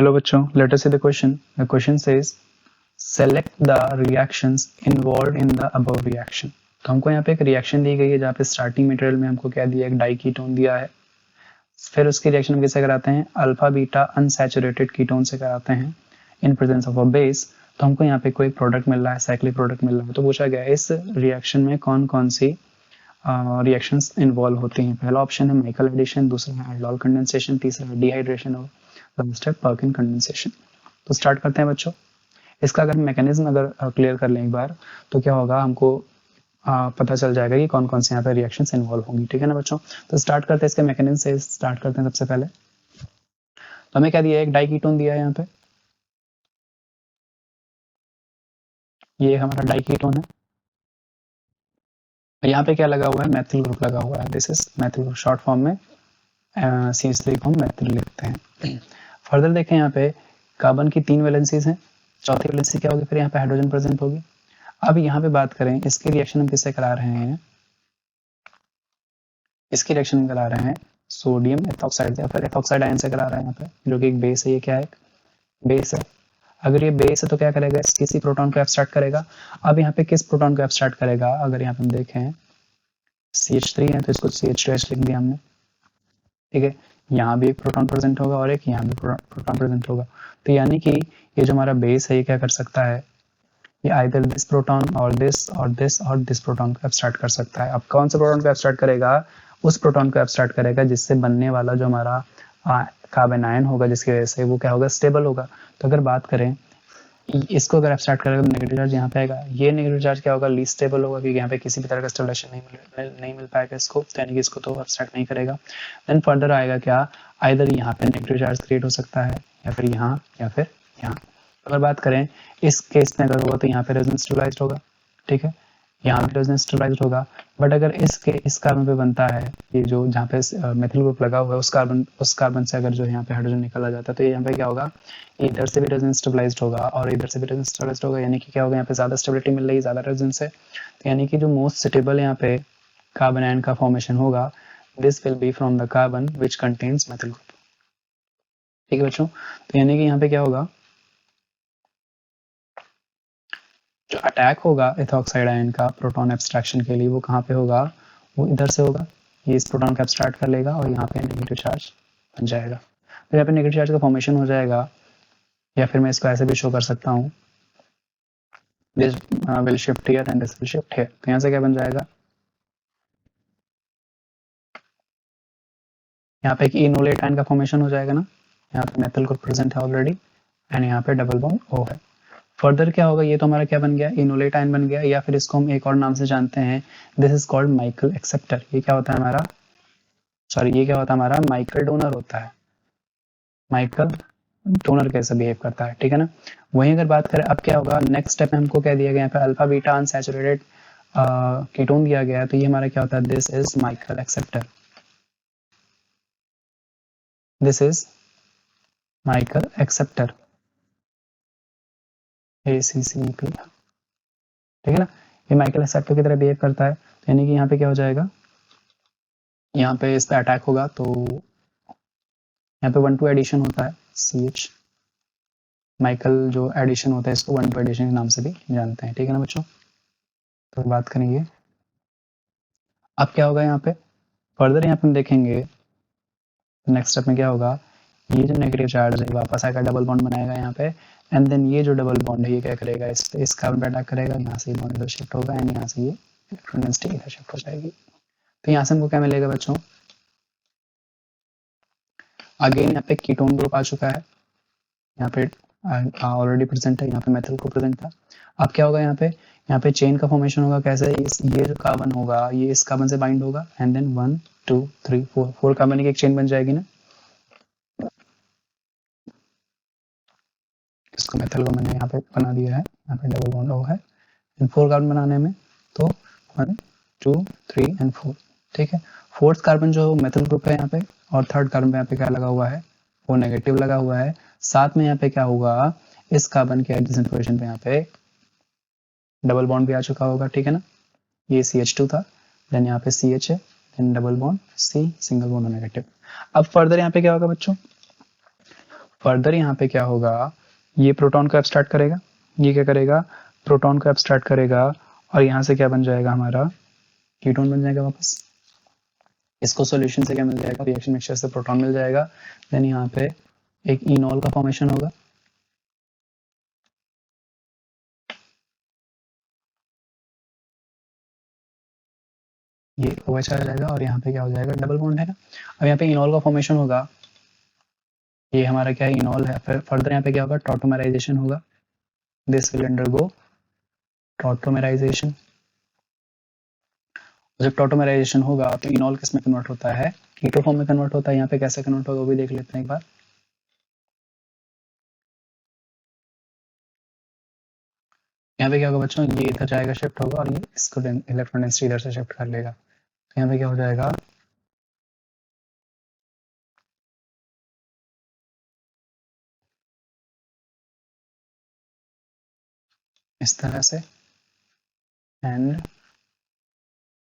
Hello बच्चों, let us see the question. The question says select the reactions involved in the above reaction. तो हमको यहाँ पे एक रिएक्शन दी गई है जहाँ पे स्टार्टिंग मटेरियल में हमको क्या दिया है, एक डाई कीटोन दिया है। फिर उसकी रिएक्शन हम कैसे कराते हैं, अल्फा बीटा अनसैचुरेटेड कीटोन से कराते हैं in presence of a base. तो हमको यहाँ पे कोई प्रोडक्ट मिल रहा है, साइक्लिक प्रोडक्ट मिल रहा है। तो पूछा गया है इस रिएक्शन में कौन कौन सी रिएक्शंस इन्वॉल्व होती हैं। पहला ऑप्शन है माइकल एडिशन, दूसरा है एल्डोल कंडेंसेशन, तीसरा है डिहाइड्रेशन और लास्ट है पर्किन कंडेंसेशन। तो स्टार्ट करते हैं बच्चों। इसका अगर मैकेनिज्म अगर क्लियर कर लें एक बार तो क्या होगा, हमको पता चल जाएगा कि कौन कौन से यहाँ पे रिएक्शंस इन्वॉल्व होंगी। ठीक है ना बच्चों। तो स्टार्ट करते हैं, इसके मैकेनिज्म से स्टार्ट करते हैं। सबसे पहले तो हमें क्या दिया है, एक डाई कीटोन दिया है यहाँ पे, ये हमारा डाई कीटोन है। यहाँ पे क्या लगा हुआ है, मैथिल ग्रुप लगा हुआ है। This is Maithil group, short form में CH3 को हम मैथिल लिखते हैं। फर्दर देखें, यहाँ पे कार्बन की 3 वैलेंसीज हैं, चौथी वैलेंसी क्या होगी, फिर यहाँ पे हाइड्रोजन प्रेजेंट होगी। अब यहाँ पे बात करें, इसके रिएक्शन हम किससे करा रहे हैं, इसकी रिएक्शन हम करा रहे हैं सोडियम एथॉक्साइड या फिर एथॉक्साइड आयन से करा रहे हैं यहाँ पे, जो कि एक बेस है। ये क्या है, बेस है। अगर ये बेस है तो क्या करेगा, किसी प्रोटॉन को एब्स्ट्रैक्ट करेगा। अब यहाँ पे किस प्रोटॉन को एब्स्ट्रैक्ट करेगा, अगर यहाँ पे हम देखें CH3 है तो इसको CH2H लिख दिया हमने। ठीक है, यहाँ भी एक प्रोटॉन प्रेजेंट होगा और एक यहाँ भी प्रोटॉन प्रेजेंट होगा। तो यानी कि ये जो हमारा बेस है ये क्या कर सकता है, ये आइदर दिस प्रोटॉन और दिस और दिस और दिस प्रोटॉन को एब्स्ट्रैक्ट कर सकता है। अब कौन सा प्रोटॉन को एब्स्ट्रैक्ट करेगा, उस प्रोटॉन को एब्स्ट्रैक्ट करेगा जिससे बनने वाला जो हमारा कार्बन आयन होगा, जिसकी वजह से वो क्या होगा, स्टेबल होगा। तो अगर बात करें इसको अगर एब्स्ट्रैक्ट करेगा तो नेगेटिव चार्ज यहाँ पे आएगा। ये नेगेटिव चार्ज क्या होगा, लीस्ट स्टेबल होगा, क्योंकि यहाँ पे किसी भी तरह का स्टेबलाइजेशन नहीं मिल पाएगा इसको, तो यानी कि इसको तो एब्स्ट्रैक्ट नहीं करेगा। देन फर्दर आएगा क्या, आइदर यहाँ पे नेगेटिव चार्ज क्रिएट हो सकता है या फिर यहाँ या फिर यहाँ। अगर बात करें इस केस में अगर होगा तो यहाँ पे रेजोनेंस स्टेबलाइज्ड होगा। ठीक है, यहाँ पे रेजोनेंस स्टेबलाइज्ड होगा। बट अगर इस कार्बन पे बनता है, ये जो जहाँ पे मेथिल ग्रुप लगा हुआ है, उस कार्बन से अगर जो यहाँ पे हाइड्रोजन निकला जाता है तो यहाँ पे क्या होगा, इधर से भी रेजोनेंस स्टेबलाइज्ड होगा और इधर से भी रेजोनेंस स्टेबलाइज्ड होगा। यानी कि क्या होगा, यहाँ पे ज्यादा स्टेबिलिटी मिल रही है, ज्यादा रेजोनेंस है। तो यानी कि जो मोस्ट सुटेबल यहाँ पे कार्बन आयन का फॉर्मेशन होगा, this will be from the carbon which contains methyl group. ठीक है बच्चों, तो यानी कि यहाँ पे क्या होगा, जो अटैक होगा एथॉक्साइड आयन का प्रोटॉन एब्स्ट्रैक्शन के लिए, वो कहाँ पे होगा, वो इधर से होगा। ये इस प्रोटॉन को एब्स्ट्रैक्ट कर लेगा और यहाँ पे नेगेटिव चार्ज बन जाएगा। तो यहाँ पे नेगेटिव चार्ज का फॉर्मेशन हो जाएगा, या फिर मैं इसको ऐसे भी शो कर सकता हूँ, this will shift here and this will shift here. तो यहाँ से क्या बन जाएगा, यहाँ पे एक इनोलेट आयन का फॉर्मेशन हो जाएगा ना, यहाँ पे मेथल ग्रुप प्रेजेंट है ऑलरेडी एंड यहाँ पे डबल बॉन्ड O है। फर्दर क्या होगा, ये तो हमारा क्या बन गया, इनोलेट आयन बन गया, या फिर इसको हम एक और नाम से जानते हैं, this is called Michael acceptor. ये क्या होता है हमारा, सॉरी ये क्या होता है हमारा, माइकल डोनर होता है। माइकल डोनर कैसे बिहेव करता है, ठीक है ना। वहीं अगर बात करें अब क्या होगा, नेक्स्ट स्टेप में हमको क्या दिया गया, यहाँ पे अल्फा बीटा अनसैचुरेटेड कीटोन दिया गया है। तो ये हमारा क्या होता है, this is Michael acceptor, this is Michael acceptor, ACC निकल गया। ठीक है ना, ये माइकल एक्सेप्टर की तरह बिहेव करता है। तो यानी कि यहाँ पे क्या हो जाएगा, यहाँ पे इस पे अटैक होगा तो यहाँ पे 1,2 एडिशन होता है, CH माइकल जो एडिशन होता है इसको 1,2 एडिशन के नाम से भी जानते हैं। ठीक है ना बच्चों, तो बात करेंगे अब क्या होगा, यहाँ पे फर्दर यहाँ पे हम देखेंगे नेक्स्ट स्टेप में क्या होगा, ये जो नेगेटिव चार्ज है वापस आकर डबल बॉन्ड बनाएगा यहाँ पे, एंड देन ये जो डबल बॉन्ड है ये क्या करेगा, इस कार्बन पे अटैक करेगा, यहाँ से बॉन्ड इधर शिफ्ट होगा एंड यहाँ से ये इलेक्ट्रॉन डेंसिटी इधर शिफ्ट हो जाएगी। तो यहाँ से हमको क्या मिलेगा बच्चों, अगेन यहाँ पे कीटोन ग्रुप आ चुका है, यहाँ पे ऑलरेडी प्रेजेंट है, यहाँ पे मेथल ग्रुप प्रेजेंट था। अब क्या होगा, यहाँ पे चेन का फॉर्मेशन होगा। कैसे, ये जो कार्बन होगा ये इस कार्बन से बाइंड होगा एंड देन 1 2 3 4 कार्बन की एक चेन बन जाएगी ना। इसको मेथल को मैंने यहाँ पे बना दिया है, यहाँ पे डबल बॉन्ड O है, 4 कार्बन बनाने में तो 1 2 3 एंड 4। ठीक है, फोर्थ कार्बन जो मेथल ग्रुप है यहाँ पे, और थर्ड कार्बन पे यहाँ पे क्या लगा हुआ है, वो नेगेटिव लगा हुआ है। साथ में यहाँ पे क्या होगा, इस कार्बन के एडजेसेंट पोजीशन पे यहाँ पे डबल बॉन्ड भी आ चुका होगा। ठीक है ना, ये CH2 था, देन यहाँ पे CH है, then double bond C, single bond negative. अब फर्दर यहाँ पे क्या होगा बच्चों, फर्दर यहाँ पे क्या होगा, ये प्रोटॉन को एब्स्ट्रैक्ट करेगा, ये क्या करेगा, प्रोटॉन को एब्स्ट्रैक्ट करेगा, और यहाँ से क्या बन जाएगा, हमारा कीटोन बन जाएगा वापस। इसको सॉल्यूशन से क्या मिल जाएगा, रिएक्शन मिक्सचर से प्रोटॉन मिल जाएगा, देन यहाँ पे एक इनॉल का फॉर्मेशन होगा, ये OH आ जाएगा, और यहाँ पे क्या हो जाएगा, डबल बॉन्ड है ना। अब यहाँ पे इनॉल का फॉर्मेशन होगा, ये हमारा क्या है, इनॉल है। फिर फर्दर यहाँ पे क्या होगा, टॉटोमराइजेशन होगा, दिस विल अंडरगो टॉटोमराइजेशन। जब टॉटोमराइजेशन होगा तो इनॉल किस में कन्वर्ट होता है, कीटो फॉर्म में कन्वर्ट होता है। यहाँ पे कैसे कन्वर्ट होगा वो भी देख लेते हैं एक बार। यहाँ पे क्या होगा बच्चों, ये इधर जाएगा, शिफ्ट होगा, और ये इसको इलेक्ट्रॉन डेंसिटी इधर से शिफ्ट कर लेगा। तो यहाँ पे क्या हो जाएगा, इस तरह से, एंड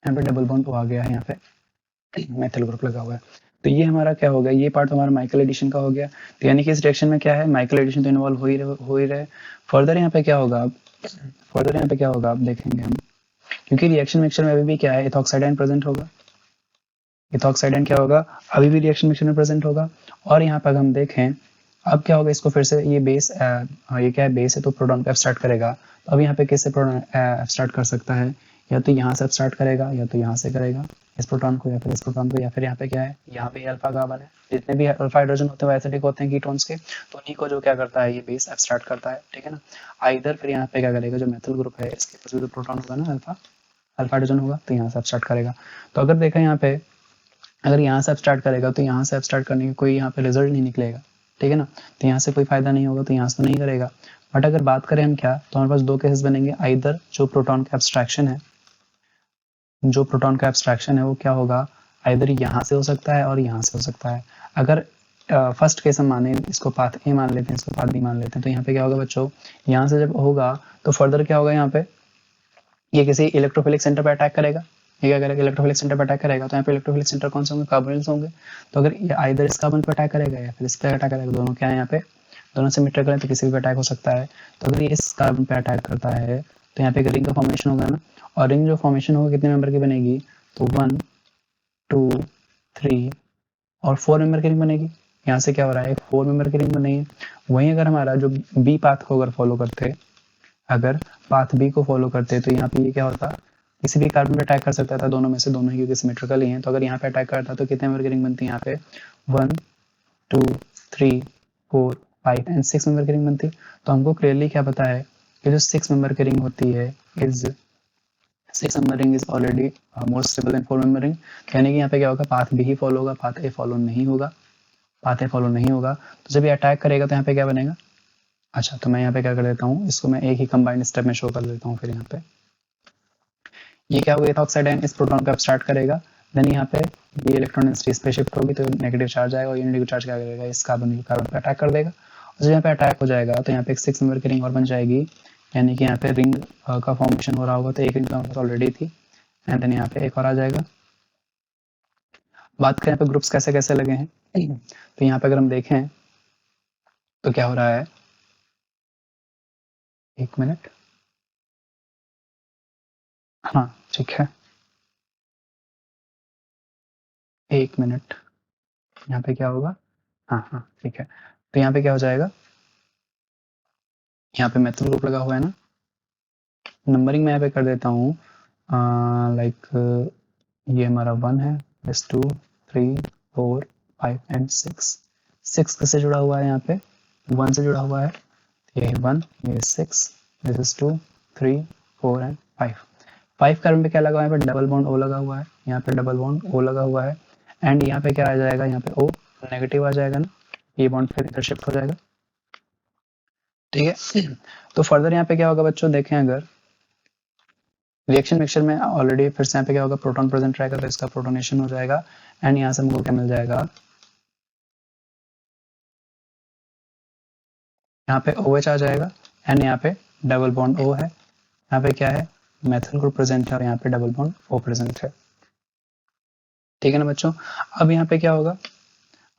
यहाँ पे डबल बॉन्ड आ गया है, यहाँ पे मेथल ग्रुप लगा हुआ है। तो ये हमारा क्या हो गया, ये पार्ट हमारा माइकल एडिशन का हो गया। तो यानी कि इस रिएक्शन में क्या है, माइकल एडिशन तो इन्वॉल्व हो ही रहे। फर्दर यहाँ पे क्या होगा, अब फर्दर यहाँ पे क्या होगा, आप देखेंगे हम, क्योंकि रिएक्शन मिक्सचर में अभी भी क्या है, इथॉक्साइड आयन प्रेजेंट होगा। इथॉक्साइड आयन क्या होगा, अभी भी रिएक्शन मिक्सचर में प्रेजेंट होगा। और यहाँ पर हम देखें, अब क्या होगा, इसको फिर से ये बेस, ये क्या है, बेस है, तो प्रोटॉन को एब्स्ट्रैक्ट करेगा। तो अब यहाँ पे किससे प्रोटॉन एब्स्ट्रैक्ट कर सकता है, या तो यहाँ से एब्स्ट्रैक्ट करेगा, या तो यहाँ से करेगा, इस प्रोटॉन को या फिर इस प्रोटॉन को, या फिर यहाँ पे क्या है, यहाँ पे अल्फा कार्बन है। जितने भी अल्फा हाइड्रोजन होते हैं वो एसिडिक होते हैं कीटोन्स के, तो उन्हीं को जो क्या करता है, ये बेस एब्स्ट्रैक्ट करता है, ठीक है ना। आइदर फिर यहाँ पे क्या करेगा, जो मेथल ग्रुप है इसके पास भी तो प्रोटॉन होगा ना, अल्फा अल्फा हाइड्रोजन होगा, तो यहाँ से एब्स्ट्रैक्ट करेगा। तो अगर देखा यहाँ पे, अगर यहाँ से एब्स्ट्रैक्ट करेगा तो यहाँ से एब्स्ट्रैक्ट करने का कोई यहाँ पे रिजल्ट नहीं निकलेगा, ठीक है ना। तो यहाँ से कोई फायदा नहीं होगा, तो यहाँ से तो नहीं करेगा। बट अगर बात करें हम क्या, तो हमारे पास दो केसेस बनेंगे। आइदर जो प्रोटॉन का एब्स्ट्रैक्शन है, जो प्रोटॉन का एब्स्ट्रैक्शन है वो क्या होगा, आइदर यहाँ से हो सकता है और यहाँ से हो सकता है। अगर फर्स्ट केस हम माने, इसको पाथ ए मान लेते हैं, इसको पाथ बी मान लेते हैं, तो यहाँ पे क्या होगा बच्चों, यहाँ से जब होगा तो फर्दर क्या होगा, यहाँ पे ये किसी इलेक्ट्रोफिलिक सेंटर पे अटैक करेगा। ये क्या करेगा, इलेक्ट्रोफिलिक सेंटर पे अटैक करेगा। तो यहाँ पे इलेक्ट्रोफिलिक सेंटर कौन से होंगे, कार्बोनिल्स होंगे। तो अगर ये आइदर इस कार्बन पे अटैक करेगा या फिर इस पे अटैक करेगा, दोनों क्या है यहाँ पे, दोनों सिमेट्रिकल है, तो किसी भी अटैक हो सकता है। तो अगर ये इस कार्बन पे अटैक करता है तो यहाँ पे एक रिंग का फॉर्मेशन होगा ना, और रिंग जो फॉर्मेशन होगा कितने मेंबर की बनेगी, तो 1 2 3 और 4 मेंबर की रिंग बनेगी। यहाँ से क्या हो रहा है, 4 मेंबर की रिंग बनी है। वहीं अगर हमारा जो बी पाथ को अगर फॉलो करते, अगर पाथ बी को फॉलो करते तो यहाँ पे ये क्या होता, किसी भी कार्बन पे अटैक कर सकता था, दोनों में से, दोनों ही क्योंकि सिमेट्रिकल ही हैं। तो अगर यहाँ पे अटैक करता तो कितने मेंबर की रिंग बनती है, यहाँ पे 1 2 3 4 5 एंड 6 मेंबर की रिंग बनती। तो हमको क्लियरली क्या पता है कि जो 6 मेंबर की रिंग होती है is 6 member ring is already more stable then 4 member ring. यानी कि यहाँ पे क्या होगा, पाथ बी ही फॉलो होगा, पाथ ए फॉलो नहीं होगा, पाथ ए फॉलो नहीं होगा। तो जब ये अटैक करेगा तो यहाँ पे क्या बनेगा, अच्छा तो मैं यहाँ पे क्या कर देता हूँ, इसको मैं एक ही कंबाइंड स्टेप में शो कर देता हूँ। फिर यहाँ पे ये क्या होगा, इथॉक्साइड आयन इस प्रोटॉन को एब्स्ट्रैक्ट करेगा, देन यहाँ पे ये इलेक्ट्रॉन डेंसिटी इस पे शिफ्ट होगी, तो नेगेटिव चार्ज आएगा, और ये नेगेटिव चार्ज क्या करेगा, इस कार्बन पे अटैक कर देगा। और जब यहाँ पे अटैक हो जाएगा तो यहाँ पे एक 6 नंबर की रिंग और बन जाएगी, यानी कि यहाँ पे रिंग का फॉर्मेशन हो रहा होगा। तो एक रिंग तो ऑलरेडी थी, एंड देन यहाँ पे एक और आ जाएगा। बात करें यहाँ पे ग्रुप्स कैसे कैसे लगे हैं, तो यहाँ पे अगर हम देखें तो क्या हो रहा है, एक मिनट, हाँ ठीक है, एक मिनट, यहाँ पे क्या होगा, हाँ हाँ ठीक है। तो यहाँ पे क्या हो जाएगा, यहाँ पे मेथल ग्रुप लगा हुआ है ना, नंबरिंग मैं यहाँ पे कर देता हूँ, लाइक ये हमारा 1 है, दिस 2 3 4 5 एंड 6। 6 किससे जुड़ा हुआ है, यहाँ पे 1 से जुड़ा हुआ है, ये 1 ये 6, दिस इज 2 3 4 एंड 5। 5 कार्बन पे क्या लगा हुआ है, यहाँ पे डबल बॉन्ड O लगा हुआ है, यहाँ पे डबल बॉन्ड O लगा हुआ है, एंड यहाँ पे क्या आ जाएगा, यहाँ पे O नेगेटिव आ जाएगा ना, ये बॉन्ड फिर इधर शिफ्ट हो जाएगा, ठीक है। तो फर्दर यहाँ पे क्या होगा बच्चों, देखें अगर रिएक्शन मिक्सचर में ऑलरेडी फिर से यहाँ पे क्या होगा, प्रोटॉन प्रेजेंट रहेगा, तो इसका प्रोटोनेशन हो जाएगा, एंड यहाँ से हमको क्या मिल जाएगा, यहाँ पे OH आ जाएगा, एंड यहाँ पे डबल बॉन्ड O है, यहाँ पे क्या है, मेथल ग्रुप प्रेजेंट है, और यहाँ पे डबल बॉन्ड O प्रेजेंट है, ठीक है ना बच्चों। अब यहाँ पे क्या होगा,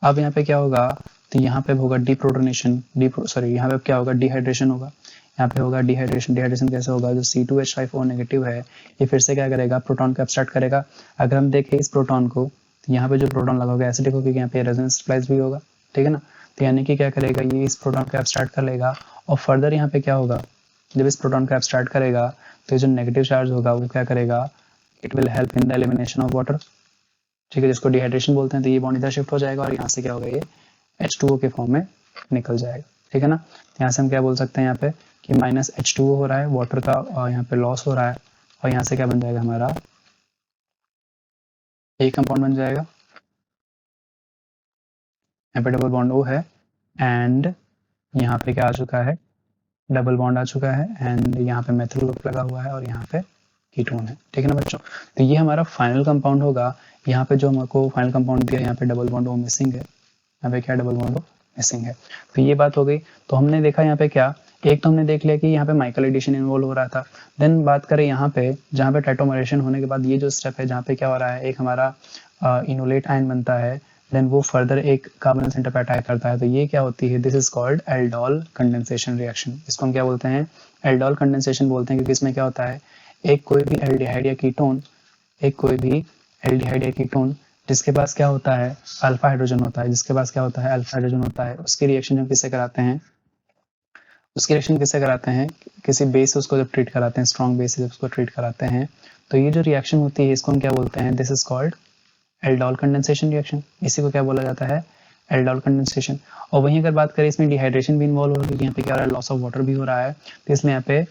अब यहाँ पे क्या होगा, तो यहाँ पे होगा डीप्रोटोनेशन, यहाँ पे क्या होगा, डिहाइड्रेशन होगा। यहाँ पे होगा डिहाइड्रेशन। डिहाइड्रेशन कैसे होगा, जो C2H5O नेगेटिव है ये फिर से क्या करेगा, प्रोटॉन को एब्स्ट्रैक्ट करेगा। अगर हम देखें इस प्रोटॉन को, तो यहाँ पे जो प्रोटॉन लगा होगा एसिडिक होगा, यहाँ पे रेजोनेंस स्प्लाइस भी होगा, ठीक है ना। तो यानी कि क्या करेगा, ये इस प्रोटॉन को एब्स्ट्रैक्ट कर लेगा और फर्दर यहाँ पे क्या होगा, जब इस प्रोटॉन को एब्स्ट्रैक्ट करेगा तो जो नेगेटिव चार्ज होगा वो क्या करेगा, it will help in the elimination of water, ठीक है, जिसको डिहाइड्रेशन बोलते हैं। तो ये बॉन्ड इधर शिफ्ट हो जाएगा और यहाँ से क्या होगा, ये H2O के फॉर्म में निकल जाएगा, ठीक है ना। यहाँ से हम क्या बोल सकते हैं यहाँ पे कि माइनस H2O हो रहा है, वाटर का यहाँ पे लॉस हो रहा है, और यहाँ से क्या बन जाएगा हमारा, एक कंपाउंड बन जाएगा, यहाँ पे डबल बॉन्ड O है, एंड यहाँ पे क्या आ चुका है, डबल बॉन्ड आ चुका है, एंड यहाँ पे मेथिल ग्रुप लगा हुआ है, और यहाँ पे कीटोन है, ठीक है ना बच्चों। तो ये हमारा फाइनल कंपाउंड होगा। यहाँ पे जो हमको फाइनल कंपाउंड दिया, यहाँ पे डबल बॉन्ड O मिसिंग है, यहाँ पे क्या डबल बॉन्ड O मिसिंग है। तो ये बात हो गई। तो हमने देखा यहाँ पे क्या, एक तो हमने देख लिया कि यहाँ पे माइकल एडिशन इन्वॉल्व हो रहा था। देन बात करें यहाँ पे, जहाँ पे टेट्रामरेशन होने के बाद ये जो स्टेप है, जहाँ पे क्या हो रहा है, एक हमारा इनोलेट आयन बनता है, देन वो फर्दर एक कार्बन सेंटर पे अटैक करता है। तो ये क्या होती है, this is called aldol condensation reaction. इसको हम क्या बोलते हैं, एल्डोल कंडेंसेशन बोलते हैं, क्योंकि इसमें क्या होता है, एक कोई भी एल्डिहाइड या कीटोन, जिसके पास क्या होता है, अल्फा हाइड्रोजन होता है, जिसके पास क्या होता है, अल्फा हाइड्रोजन होता है, उसकी रिएक्शन हम किससे कराते हैं, किसी बेस से उसको जब ट्रीट कराते हैं, स्ट्रॉन्ग बेस से जब उसको ट्रीट कराते हैं, तो ये जो रिएक्शन होती है इसको हम क्या बोलते हैं, this is called aldol condensation reaction. इसी को क्या बोला जाता है, एल्डोल कंडेंसेशन। और वहीं अगर बात करें, इसमें डिहाइड्रेशन भी इन्वॉल्व हो रहा है, यहाँ पे क्या हो रहा है, लॉस ऑफ वाटर भी हो रहा है, तो इसलिए यहाँ पे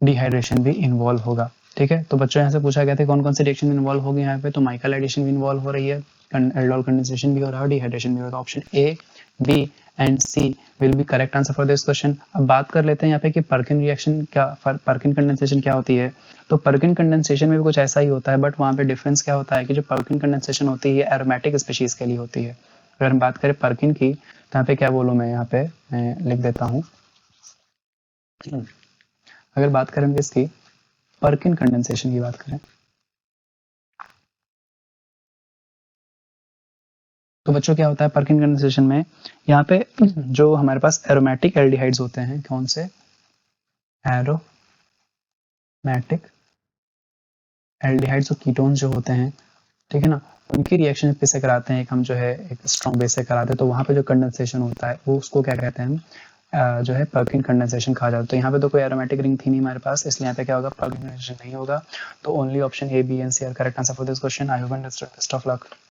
डिहाइड्रेशन भी इन्वॉल्व होगा, ठीक है। तो बच्चों यहाँ से पूछा गया था कौन कौन से रिएक्शन इन्वॉल्व होगी यहाँ पे, तो माइकल एडिशन भी इन्वॉल्व हो रही है, एल्डोल कंडेंसेशन भी हो रहा है, डिहाइड्रेशन भी हो रहा है। Option A, B and C will be correct answer for this question. अब बात कर लेते हैं यहाँ पे कि पर्किन रिएक्शन क्या, पर्किन कंडेंसेशन क्या होती है। तो पर्किन कंडेंसेशन में भी कुछ ऐसा ही होता है, बट वहाँ पे डिफरेंस क्या होता है कि जो पर्किन कंडेंसेशन होती है एरोमेटिक स्पीशीज के लिए होती है। अगर हम बात करें पर्किन की, तो यहाँ पे क्या बोलूँ मैं, यहाँ पे मैं लिख देता हूँ, अगर बात करें इसकी पर्किन कंडेंसेशन की बात करें, तो बच्चों क्या होता है पर्किन कंडेंसेशन में, यहाँ पे जो हमारे पास एरोमेटिक एल्डिहाइड्स होते हैं, कौन से, एरोमेटिक एल्डिहाइड्स और कीटोन्स जो होते हैं, ठीक है ना, उनकी रिएक्शन किससे कराते हैं, एक हम जो है एक स्ट्रॉन्ग बेस से कराते हैं, तो वहाँ पे जो कंडेंसेशन होता है वो उसको क्या कहते हैं, जो है पर्किन कंडेंसेशन कहा जाता है। तो यहाँ पे तो कोई एरोमेटिक रिंग थी नहीं हमारे पास, इसलिए यहाँ पे क्या होगा, पर्किन कंडेंसेशन नहीं होगा। तो only option A, B and C are correct answer for this question. I hope understood, best of luck.